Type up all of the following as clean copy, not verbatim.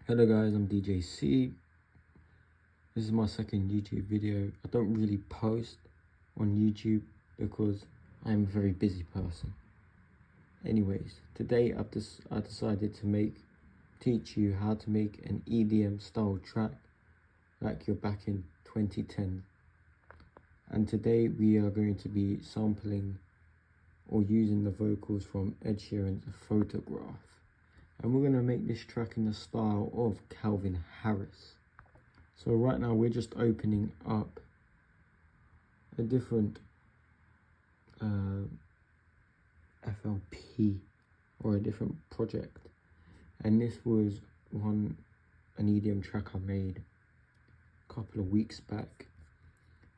Hello guys, I'm DJ C. This is my second YouTube video. I don't really post on YouTube because I'm a very busy person. Anyways, today I decided to teach you how to make an EDM style track like you're back in 2010. And today we are going to be sampling or using the vocals from Ed Sheeran's Photograph. And we're going to make this track in the style of Calvin Harris. So right now we're just opening up a different FLP or a different project. And this was an EDM track I made a couple of weeks back.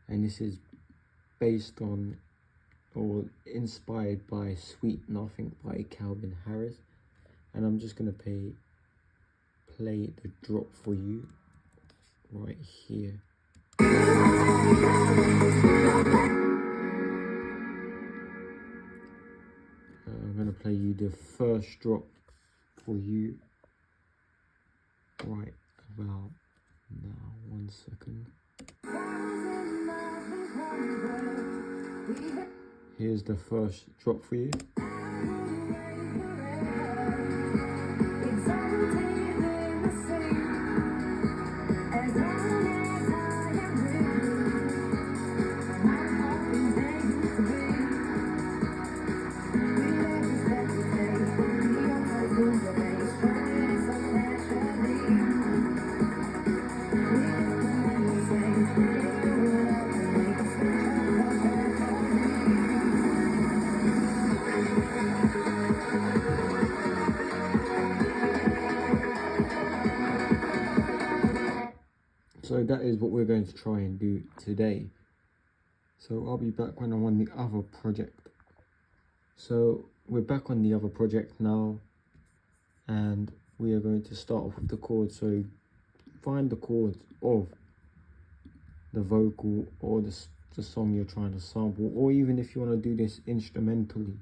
And this is based on or inspired by Sweet Nothing by Calvin Harris. And I'm just gonna play the drop for you right here. I'm gonna play you the first drop for you right about now. 1 second. Here's the first drop for you. So that is what we're going to try and do today. So I'll be back when I'm on the other project. So we're back on the other project now, and we are going to start off with the chords. So find the chords of the vocal or the song you're trying to sample, or even if you want to do this instrumentally,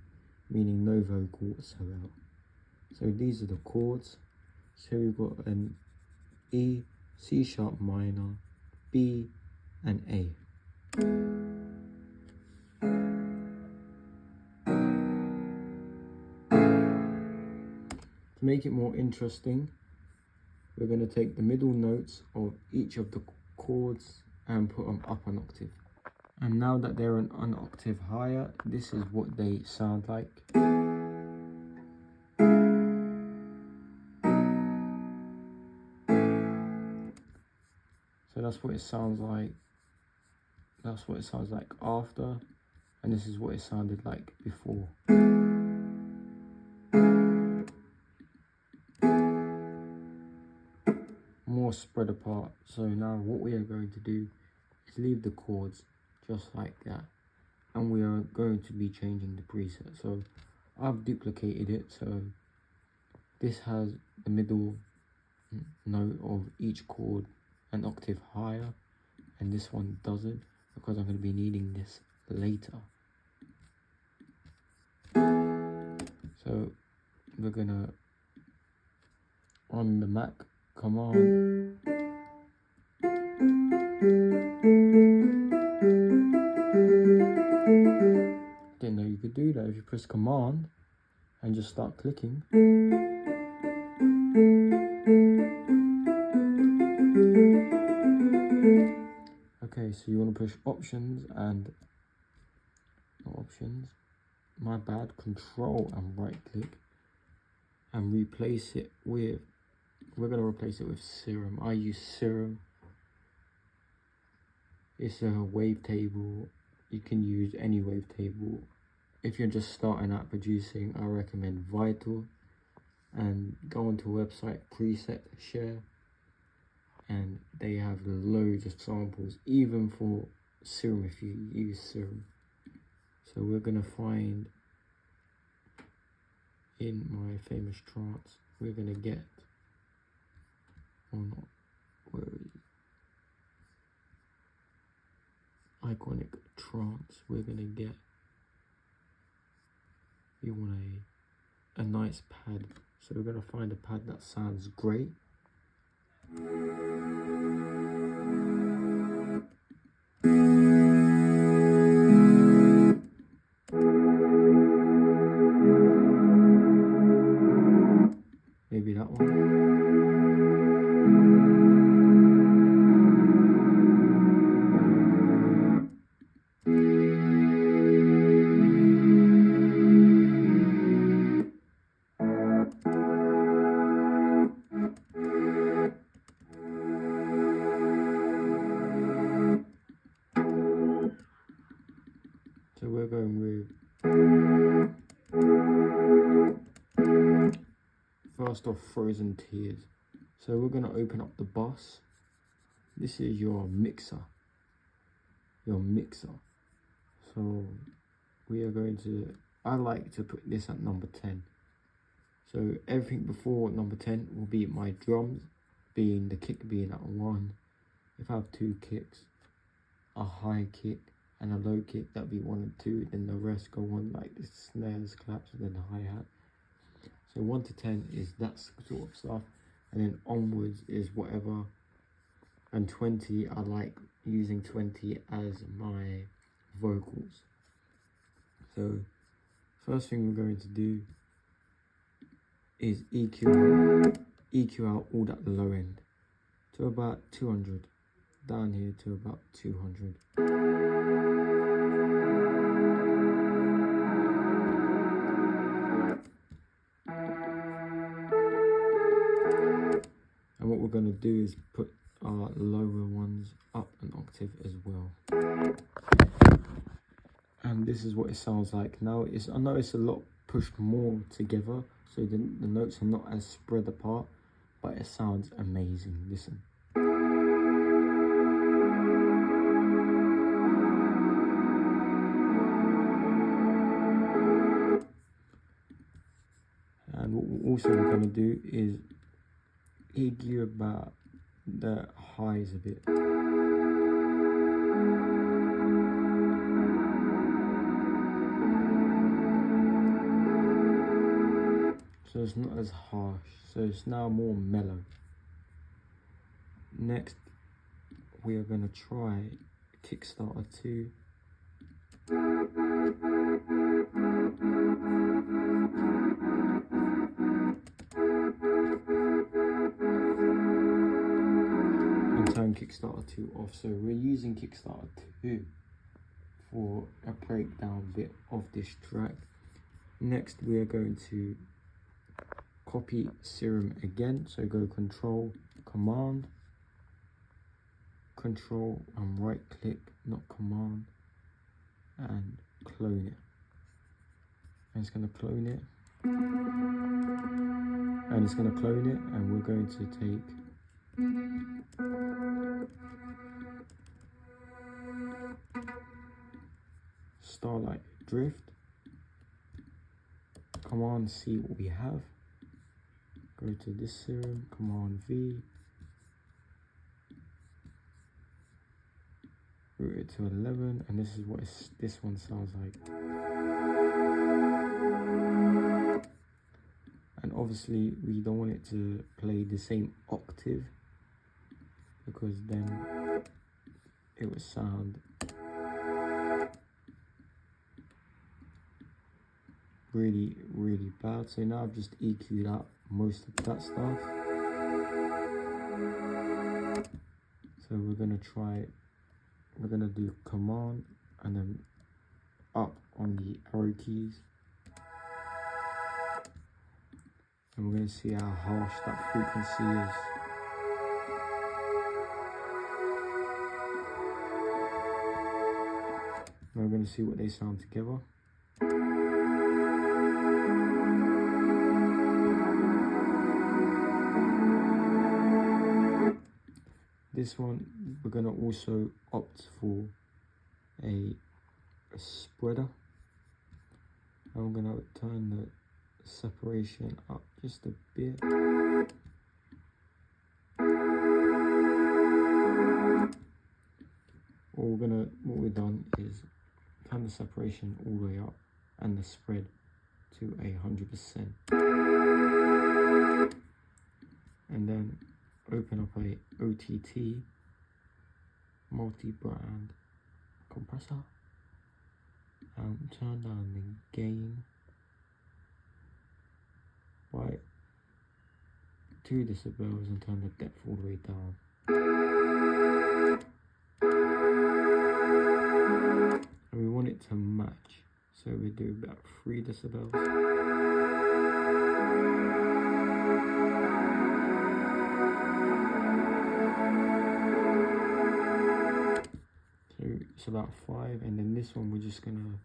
meaning no vocal whatsoever. So these are the chords. So we've got an E, C sharp minor, B, and A. To make it more interesting, we're going to take the middle notes of each of the chords and put them up an octave. And now that they're an octave higher, this is what they sound like. So that's what it sounds like. That's what it sounds like after, and this is what it sounded like before. More spread apart. So now what we are going to do is leave the chords just like that, and we are going to be changing the preset. So I've duplicated it, so this has the middle note of each chord an octave higher, and this one doesn't, because I'm going to be needing this later. So we're gonna, on the Mac command, didn't know you could do that. If you press command and just start clicking, okay, so you want to push options and my bad, control and right click, and replace it with, we're going to replace it with Serum. I use Serum. It's a wavetable. You can use any wavetable. If you're just starting out producing, I recommend Vital, and go onto a website, Preset Share, and they have loads of samples, even for Serum if you use Serum. So we're gonna find, in my famous trance, we're gonna get, or not, where is it? Iconic trance. We're gonna get, you want a nice pad. So we're gonna find a pad that sounds great. Maybe that one. So we're going with, first off, Frozen Tears. So we're going to open up the bus. This is your mixer. So we are going to, I like to put this at number 10. So everything before number 10 will be my drums, being the kick being at 1. If I have 2 kicks, a high kick and a low kick, that'll be 1 and 2. Then the rest go on like the snares, claps, and then the hi-hat. So 1 to 10 is that sort of stuff, and then onwards is whatever. And 20, I like using 20 as my vocals. So first thing we're going to do is EQ out all that low end to about 200, down here to about 200. And what we're going to do is put our lower ones up an octave as well. And this is what it sounds like now. I know it's a lot pushed more together, so the notes are not as spread apart, but it sounds amazing. Listen. And what we're also going to do is EQ about the highs a bit. So it's not as harsh, so it's now more mellow. Next, we are going to try Kickstarter 2. And turn Kickstarter 2 off. So we're using Kickstarter 2 for a breakdown bit of this track. Next, we are going to copy Serum again. So go Control, Command, Control and right click, not Command, and clone it. And it's going to clone it. And it's going to clone it, and we're going to take Starlight Drift, Command C what we have, go to this Serum, Command V, route it to 11, and this is what this one sounds like. And obviously we don't want it to play the same octave, because then it would sound really, really bad. So now I've just EQ'd out most of that stuff. So we're gonna do Command and then up on the arrow keys. And we're gonna see how harsh that frequency is. And we're gonna see what they sound together. This one, we're going to also opt for a spreader. I'm going to turn the separation up just a bit. What we've done is turn the separation all the way up and the spread to 100%. And then open up a OTT, multi-brand compressor, and turn down the gain by 2 decibels and turn the depth all the way down. And we want it to match, so we do about 3 decibels. So it's about 5, and then this one we're just gonna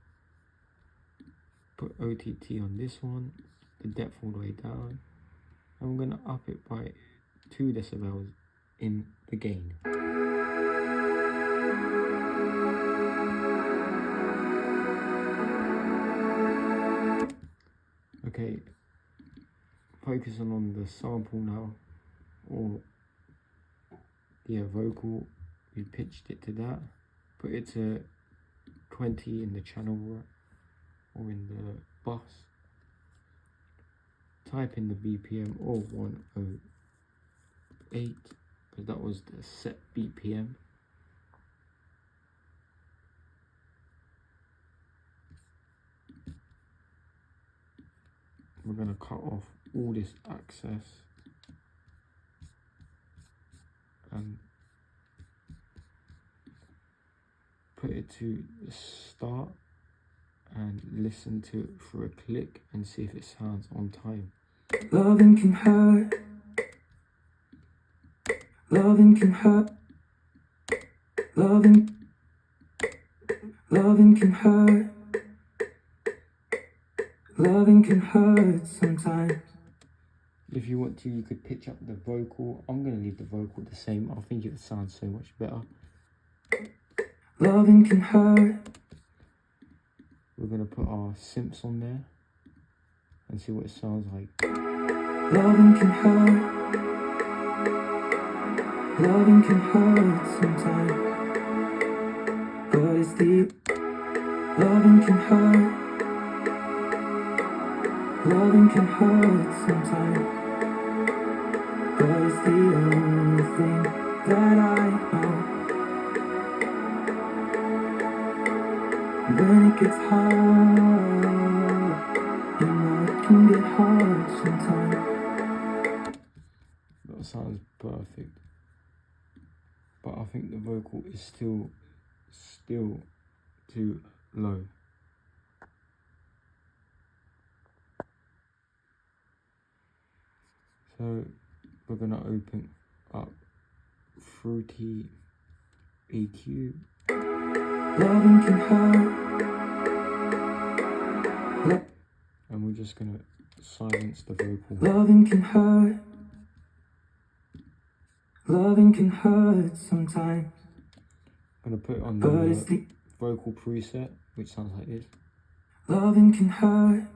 put OTT on this one, the depth all the way down, and we're gonna up it by 2 decibels in the gain. Okay, focusing on the sample now, or the vocal, we pitched it to that, put it to 20 in the channel or in the bus, type in the BPM or 108, because that was the set BPM. We're going to cut off all this access and put it to the start and listen to it for a click and see if it sounds on time. Loving can hurt. Loving can hurt. Loving can hurt. Loving can hurt sometimes. If you want to, you could pitch up the vocal. I'm going to leave the vocal the same. I think it sounds so much better. Loving can hurt. We're going to put our synths on there and see what it sounds like. Loving can hurt. Loving can hurt sometimes. But it's deep. Loving can hurt. Loving can hurt sometimes, but it's the only thing that I know. When it gets hard, and life can get hard sometimes. That sounds perfect, but I think the vocal is still too low. So we're gonna open up Fruity EQ. Loving can hurt. And we're just gonna silence the vocal. Loving can hurt. Loving can hurt sometimes. I'm gonna put it on the vocal preset, which sounds like this. Loving can hurt.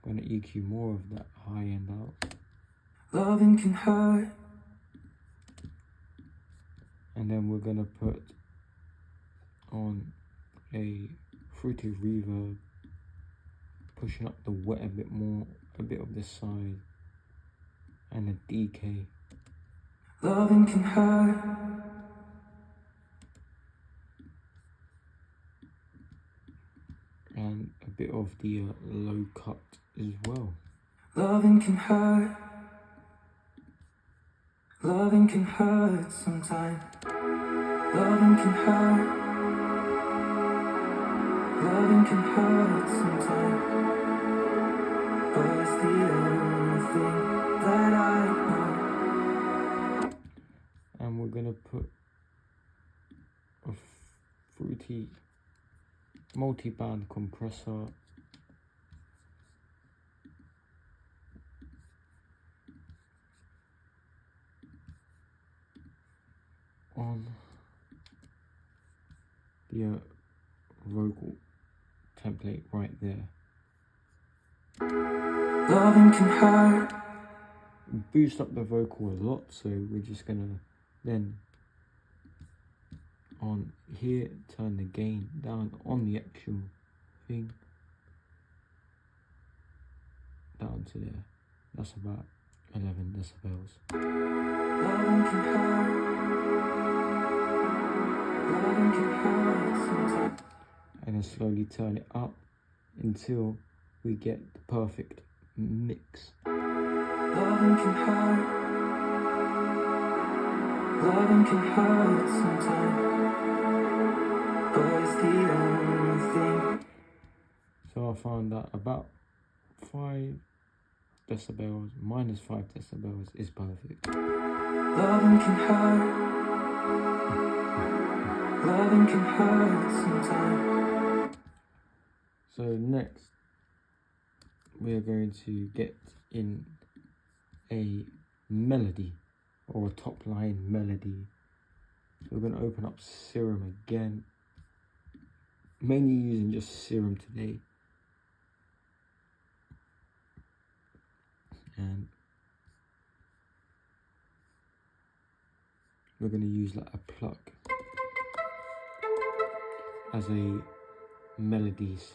I'm gonna EQ more of that high end out. Loving can hurt. And then we're gonna put on a fruity reverb, pushing up the wet a bit more, a bit of this side, and a decay. Loving can hurt. And a bit of the low cut as well. Loving can hurt. Loving can hurt sometimes. Loving can hurt. Loving can hurt sometimes. But it's the only thing that I know. And we're gonna put a fruity multi-band compressor on the vocal template right there. Loving can hurt. Boost up the vocal a lot, so we're just gonna then on here turn the gain down on the actual thing down to there. That's about 11 decibels. And then slowly turn it up until we get the perfect mix. Loving can hurt. Loving can hurt sometimes, but it's the only thing. So I found that about 5 decibels minus 5 decibels is perfect. Loving can hurt. Loving can hurt sometimes. So next, we are going to get in a melody or a top line melody. So we're going to open up Serum again, mainly using just Serum today. And we're going to use like a pluck as a melodies.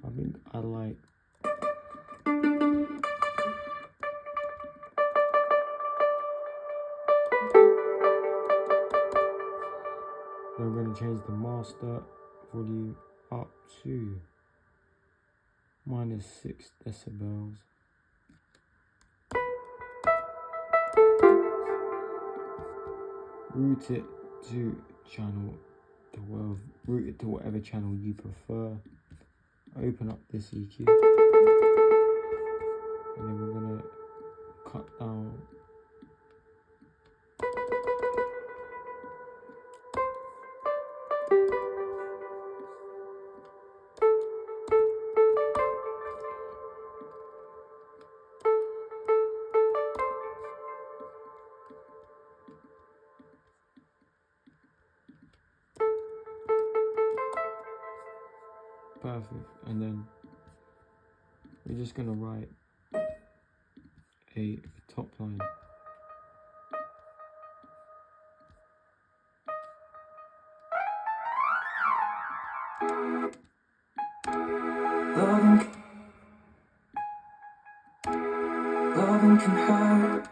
I think I like then we're going to change the master volume up to minus 6 decibels. Route it to channel 12, route it to whatever channel you prefer. Open up this EQ, and then we're going to cut down perfect, and then we're just going to write a top line. Loving can hurt.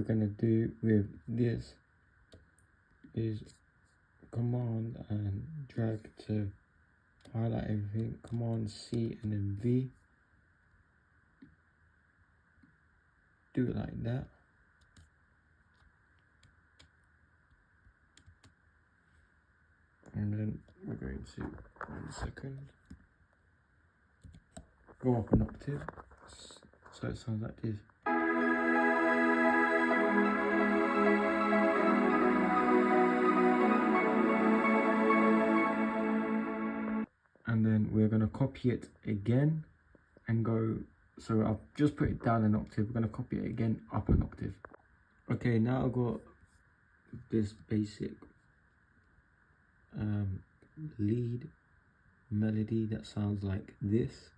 Going to do with this is command and drag to highlight everything, command C and then V, do it like that, going to, 1 second, go up an octave, so it sounds like this. And then we're going to copy it again and go, so I've just put it down an octave, we're going to copy it again up an octave. Okay, now I've got this basic lead melody that sounds like this.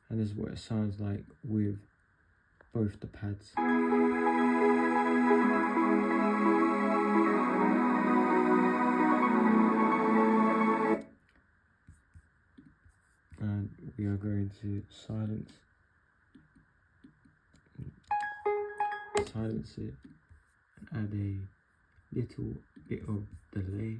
And this is what it sounds like with both the pads. And we are going to silence it and add a little bit of delay.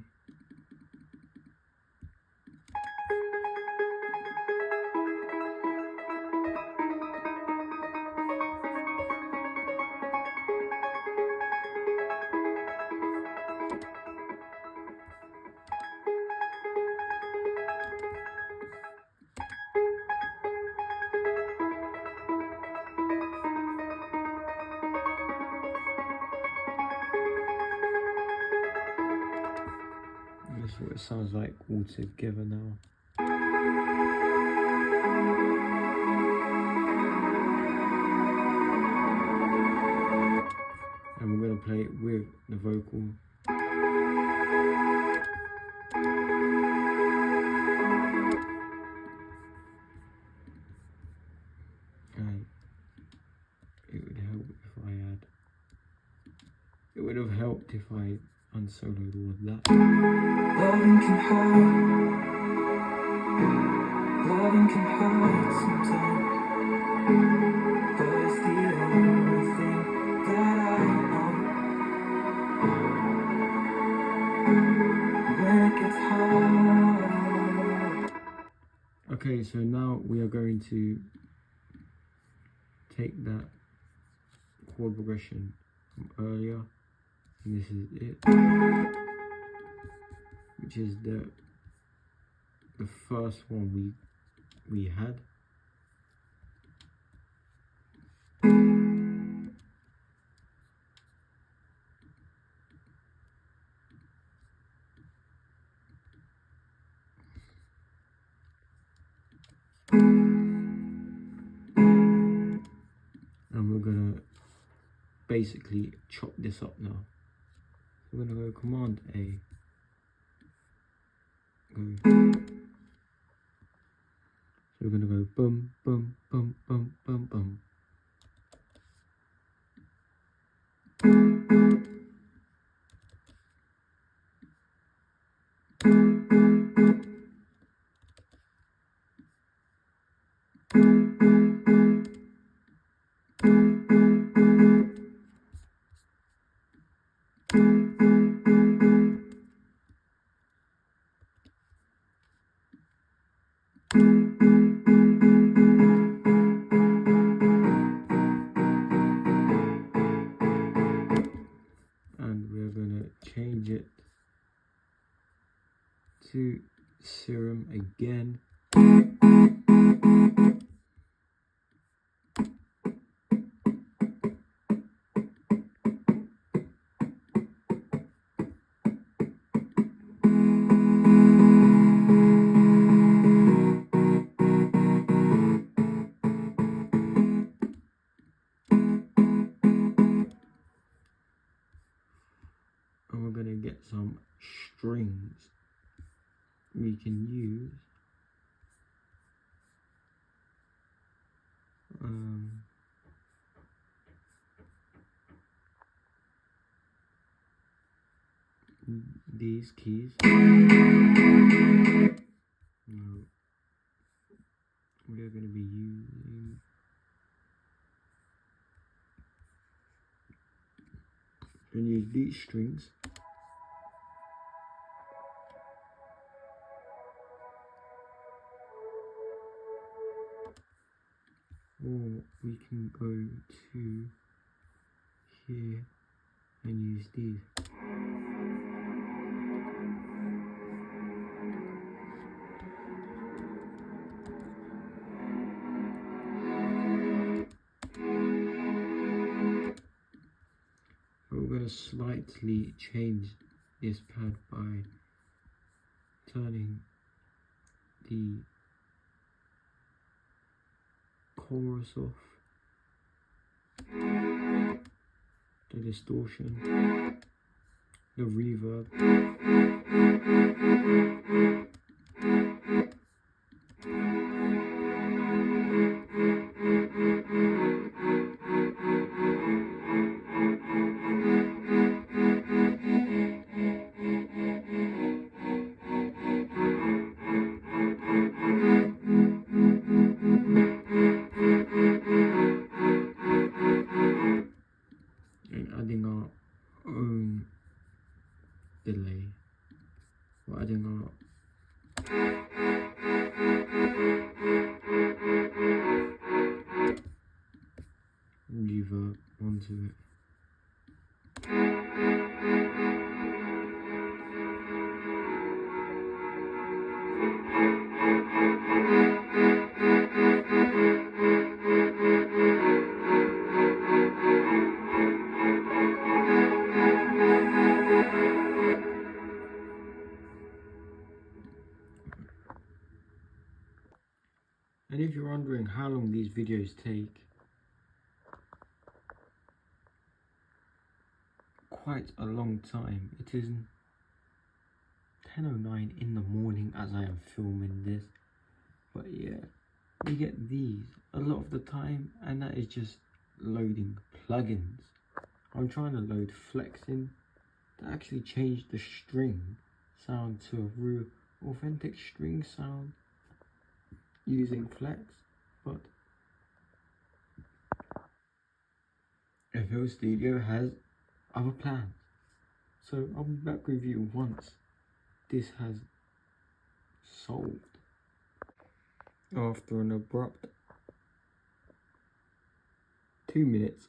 This is what it sounds like all together now. And we're going to play it with the vocal. And it would help if I had, it would have helped if I unsoloed all of that. Loving can hurt. Loving can hurt sometimes. But it's the only thing that I know. When it gets hard. Okay, so now we are going to take that chord progression from earlier, and this is it, which is the first one we had. And we're gonna basically chop this up now. We're gonna go Command A. Go. So we're gonna go bum bum bum bum bum bum. And we're gonna change it to Serum again. And we're gonna get some strings we can use. These keys. No, we are going to be using and use these strings. or we can go to here and use these. But we're going to slightly change this pad by turning the chorus off, the distortion, the reverb. And adding our own delay. We're adding our reverb onto it. And if you're wondering how long these videos take, quite a long time. It is 10:09 in the morning as I am filming this. But yeah, we get these a lot of the time, and that is just loading plugins. I'm trying to load flexing to actually change the string sound to a real authentic string sound using flex, but FL Studio has other plans. So I'll be back with you once this has solved. After an abrupt 2 minutes,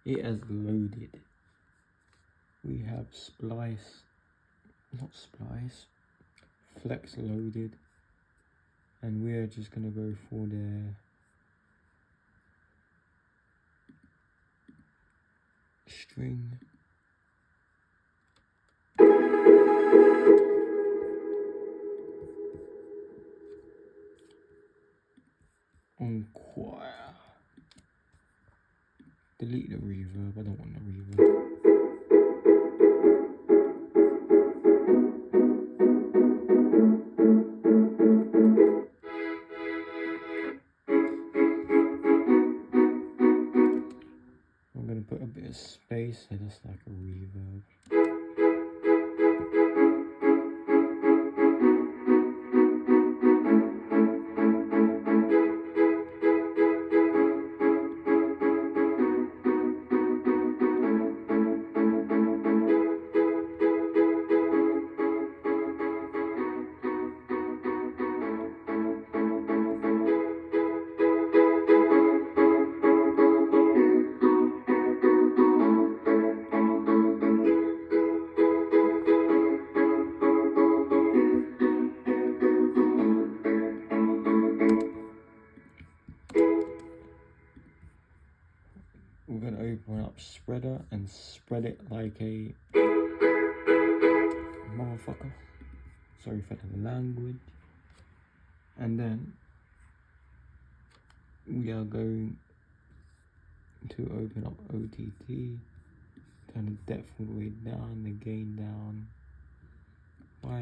it has loaded. We have flex loaded, and we're just gonna go for the string. On choir. Delete the reverb, I don't want the reverb. I'm gonna put a bit of space so that's like a reverb. We're going to open up spreader and spread it like a motherfucker. Sorry for the language. And then we are going to open up OTT, turn the depth all the way down, the gain down by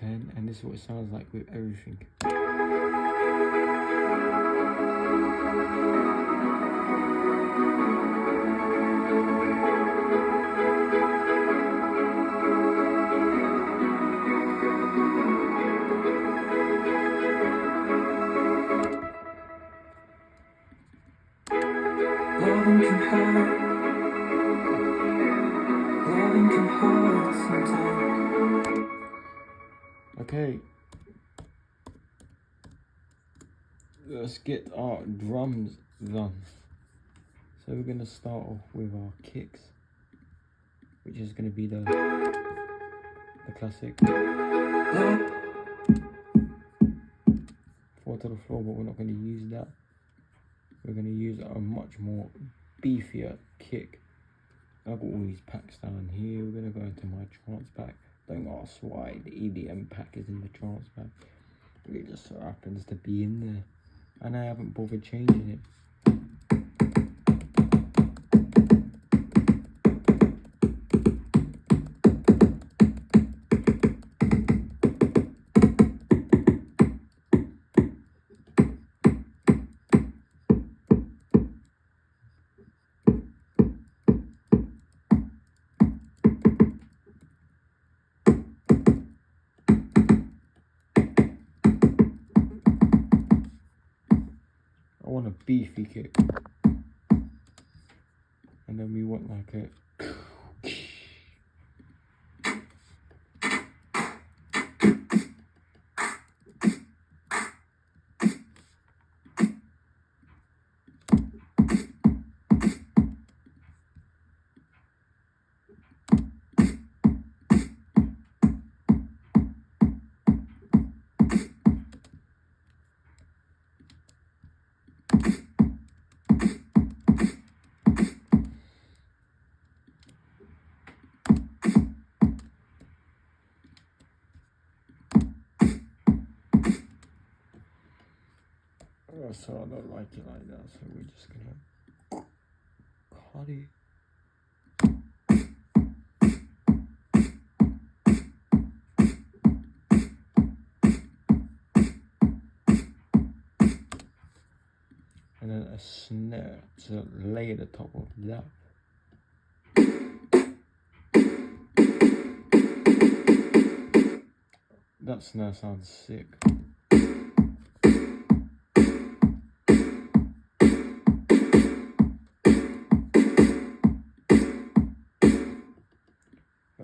10, and this is what it sounds like with everything. Loving can hurt. Loving can hurt sometimes. Okay. let's get our drums done. So we're gonna start off with our kicks, which is gonna be the classic 4 to the floor, but we're not gonna use that. We're gonna use a much more beefier kick. I've got all these packs down here. We're gonna go into my trance pack. Don't ask why the EDM pack is in the trance pack. It just so happens to be in there, and I haven't bothered changing it. I want a beefy kick, and then we want like a so I don't like it like that, so we're just gonna cut it. And then a snare to lay at the top of that. That snare sounds sick.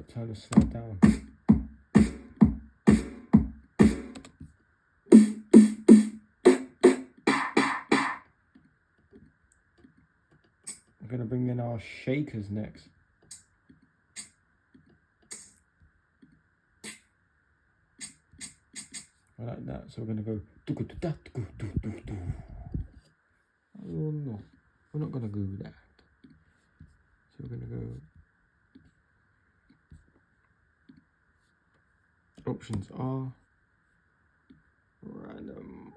Turn the snare down. We're gonna bring in our shakers next. Like that. So we're gonna go. Oh no, we're not gonna go with that. So we're gonna go. Options are random,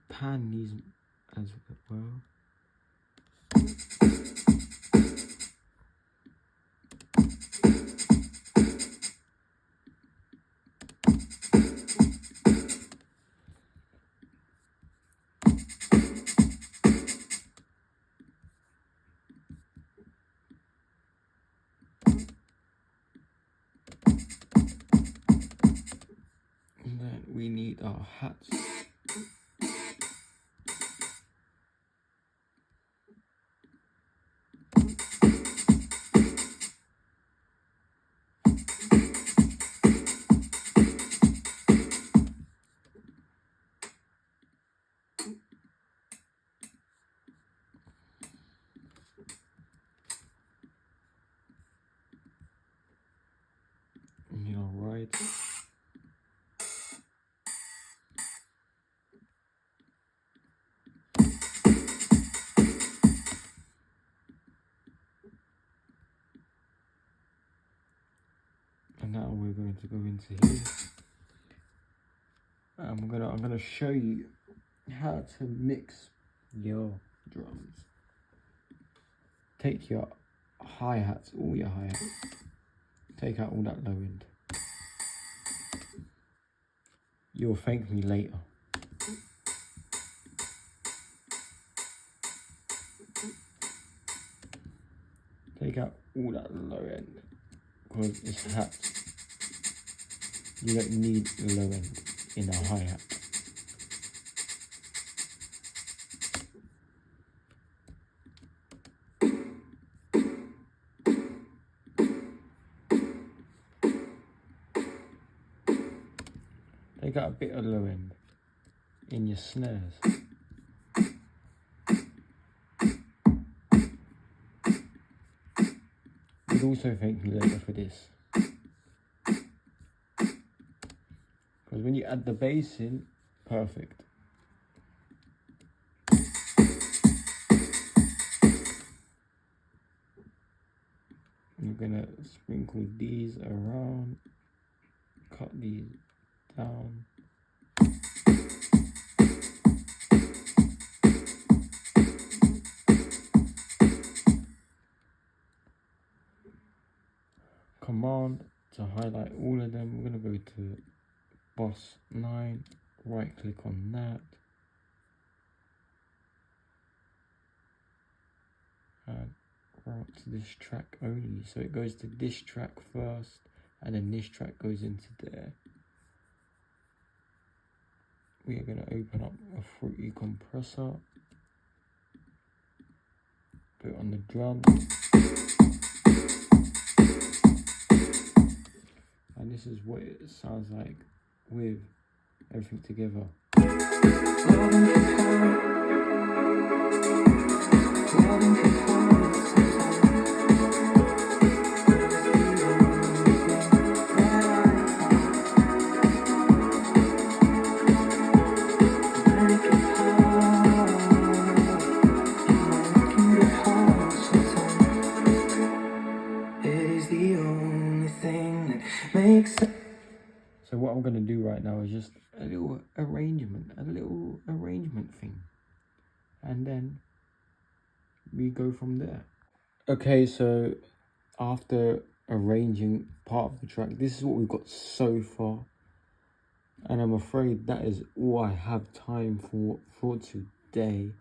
pan these as well. We need our hats. You know, right? And now we're going to go into here. I'm gonna show you how to mix your drums. Take your hi-hats, all your hi-hats. Take out all that low end. You'll thank me later. Take out all that low end, because it's hats. You don't need the low end in a hi-hat. Take out a bit of low end in your snares. would also thank me later for this. Because when you add the bass in, perfect. I'm gonna sprinkle these around, cut these down. Command to highlight all of them. We're gonna go to Boss 9, right click on that, and route to this track only. So it goes to this track first, and then this track goes into there. We are gonna open up a fruity compressor, put it on the drum. And this is what it sounds like with everything together. So what I'm going to do right now is just a little arrangement thing, and then we go from there. Okay, so after arranging part of the track, this is what we've got so far, and I'm afraid that is all I have time for today.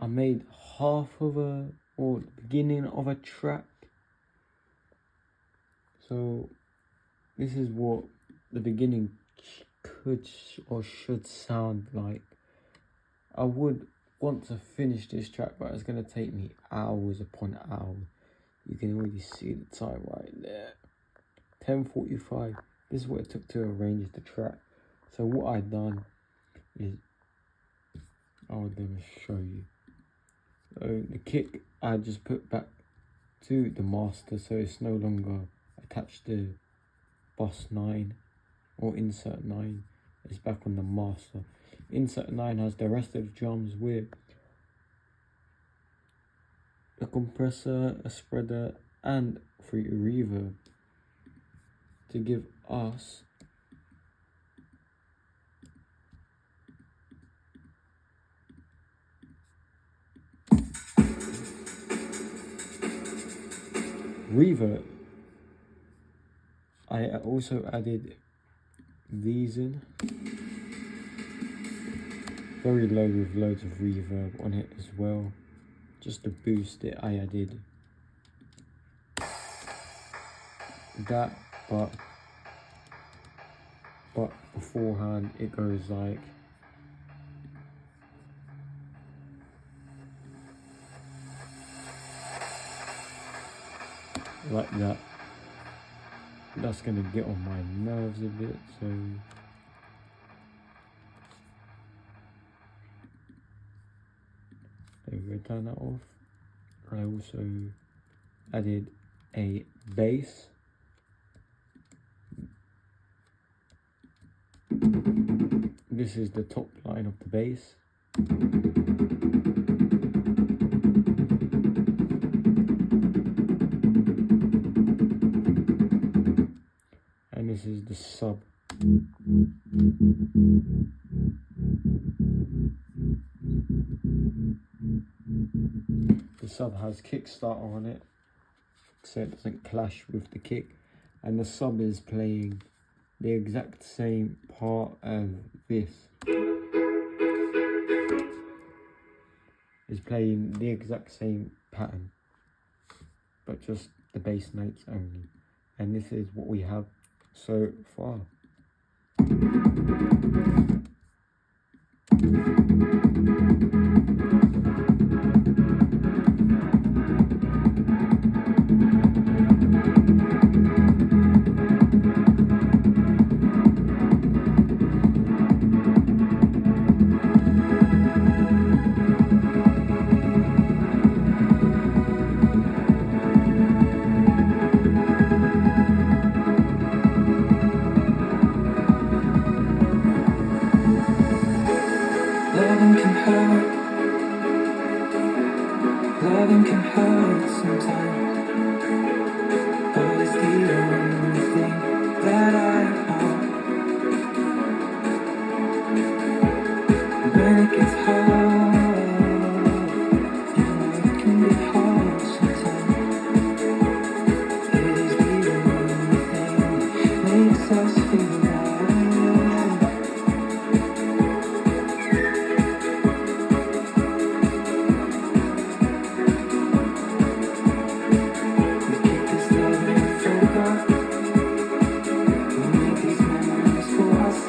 I made half of the beginning of a track, so this is what the beginning could or should sound like. I would want to finish this track, but it's going to take me hours upon hours. You can already see the time right there. 10:45. This is what it took to arrange the track. So what I've done is, I'll show you. So the kick I just put back to the master, so it's no longer attached to Boss 9 or Insert 9. It's back on the master. Insert 9 has the rest of the drums with a compressor, a spreader, and fruity reverb to give us reverb. I also added these in, very low with loads of reverb on it as well. Just to boost it, I added that, but beforehand it goes like that. That's gonna get on my nerves a bit, so there we go, turn that off. I also added a bass. This is the top line of the bass. And this is the sub. The sub has Kickstarter on it, so it doesn't clash with the kick, and the sub is playing the exact same part as this. Is playing the exact same pattern, but just the bass notes only. And this is what we have so far.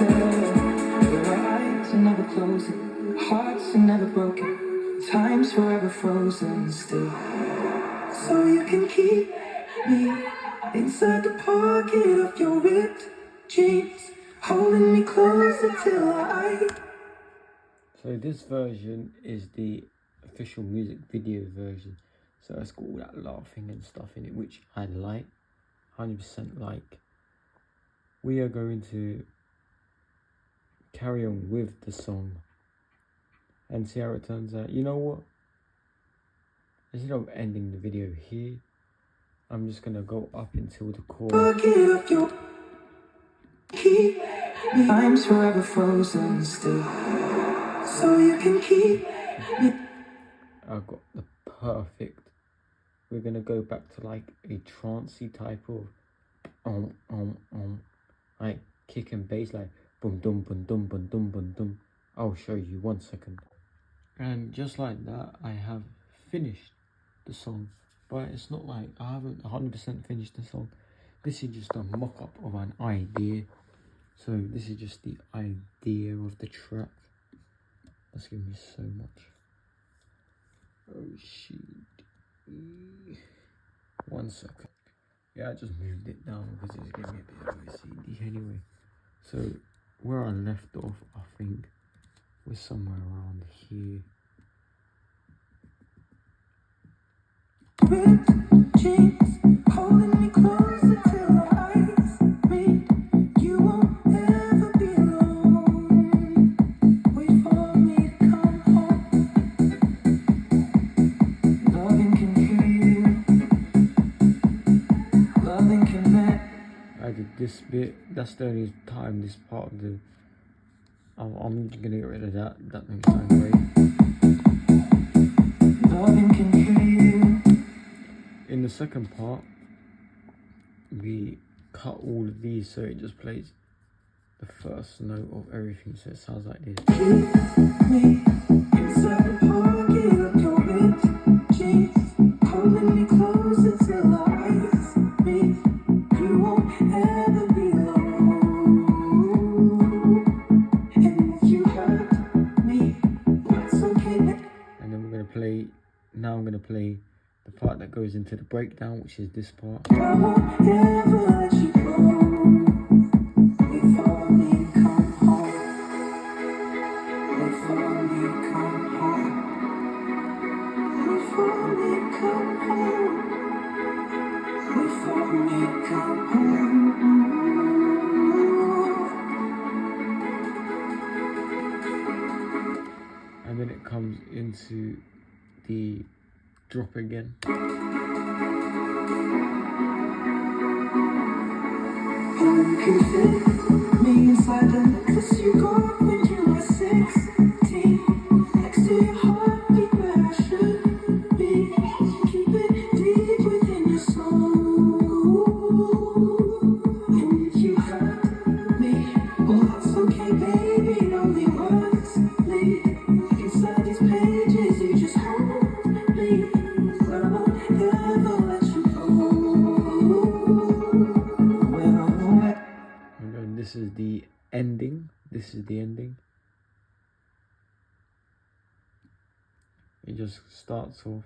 Where our eyes are never closing, hearts are never broken, time's forever frozen still. So you can keep me inside the pocket of your ripped jeans, holding me closer till I. So this version is the official music video version. So it's got all that laughing and stuff in it, which I like, 100% like. We are going to carry on with the song and see how it turns out. You know what? Instead of ending the video here, I'm just gonna go up until the chorus. Pocket of your keep me. Time's forever frozen still. So you can keep me. I've got the perfect. We're gonna go back to like a trancey type of like kick and bass, like boom dum boom dum boom dum boom dum. I'll show you 1 second. And just like that, I have finished the song, but it's not like I haven't 100% finished the song. This is just a mock-up of an idea. So this is just the idea of the track. That's giving me so much. Oh shit. 1 second. Yeah, I just moved it down because it's giving me a bit of OCD anyway. So where I left off, I think we're somewhere around here. Ripped jeans, holding me closer till our eyes meet. You won't ever be alone. Wait for me to come home. Loving can kill you. Loving can make. I did this bit. That's the only time this part of the. I'm just gonna get rid of that. That makes sound great. Loving can kill you. In the second part, we cut all of these so it just plays the first note of everything. So it sounds like this. Keep me inside the pocket of your ripped jeans, holding me closer till our eyes meet. You won't ever be alone. And if you hurt me, that's okay. And then we're gonna play. Now I'm gonna play the part that goes into the breakdown, which is this part. I won't ever let you go. Wait for me to come home. Wait for me to come home. Wait for me to come home. Wait for me to come home. And then it comes into the drop again. You can fit me inside the necklace you got when you were 16. Next to your heartbeat where I should be. Keep it deep within your soul. And if you hurt me, well that's okay, baby. It only words lead inside these pages. You just hold me. I won't ever let you go. And then this is the ending. This is the ending. It just starts off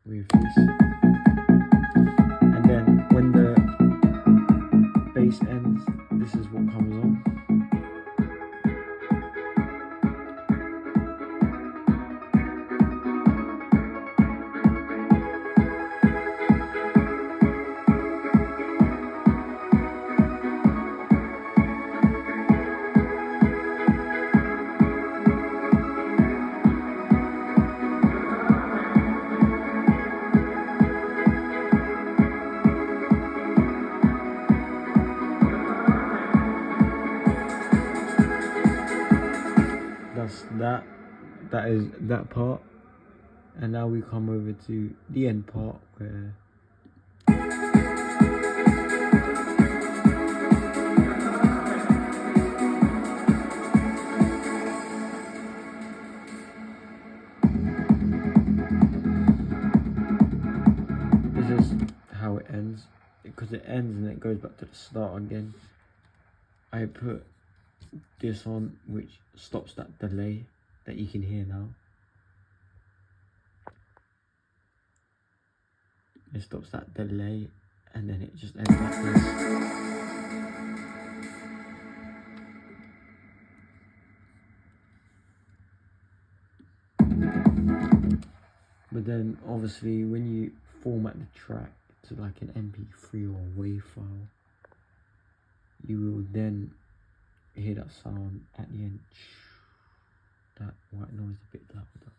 with this. And then when the bass ends, this is what comes on. That is that part, and now we come over to the end part where this is how it ends, because it ends and it goes back to the start again. I put this on, which stops that delay that you can hear now. It stops that delay, and then it just ends like this. But then obviously when you format the track to like an MP3 or a WAV file, you will then hear that sound at the end, that white noise a bit louder.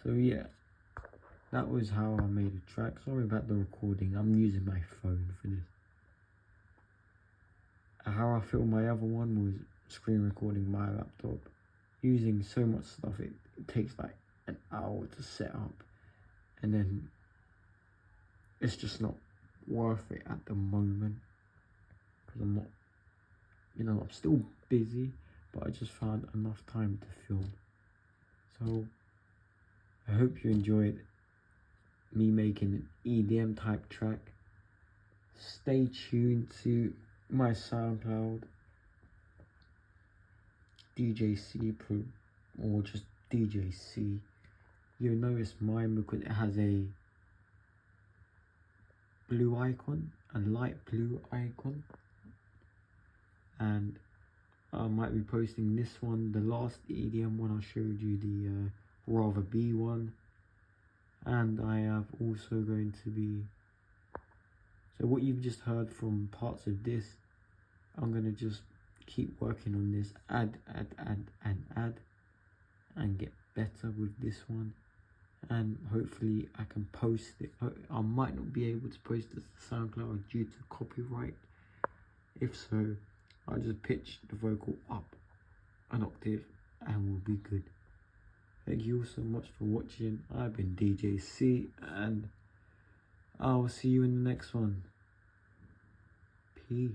So yeah, that was how I made a track. Sorry about the recording, I'm using my phone for this. How I filmed my other one was screen recording my laptop, using so much stuff, it takes like an hour to set up, and then it's just not worth it at the moment, because I'm not, I'm still busy, but I just found enough time to film. So I hope you enjoyed me making an EDM type track. Stay tuned to my SoundCloud, DJ C or just DJ C. You'll notice mine because it has a blue icon, a light blue icon, and I might be posting this one, the last EDM one I showed you, the Rather Be one, and I have also going to be, so what you've just heard from parts of this, I'm going to just keep working on this, add, and get better with this one, and hopefully I can post it. I might not be able to post this to SoundCloud due to copyright. If so, I'll just pitch the vocal up an octave and we'll be good. Thank you all so much for watching. I've been DJ C, and I'll see you in the next one. Peace.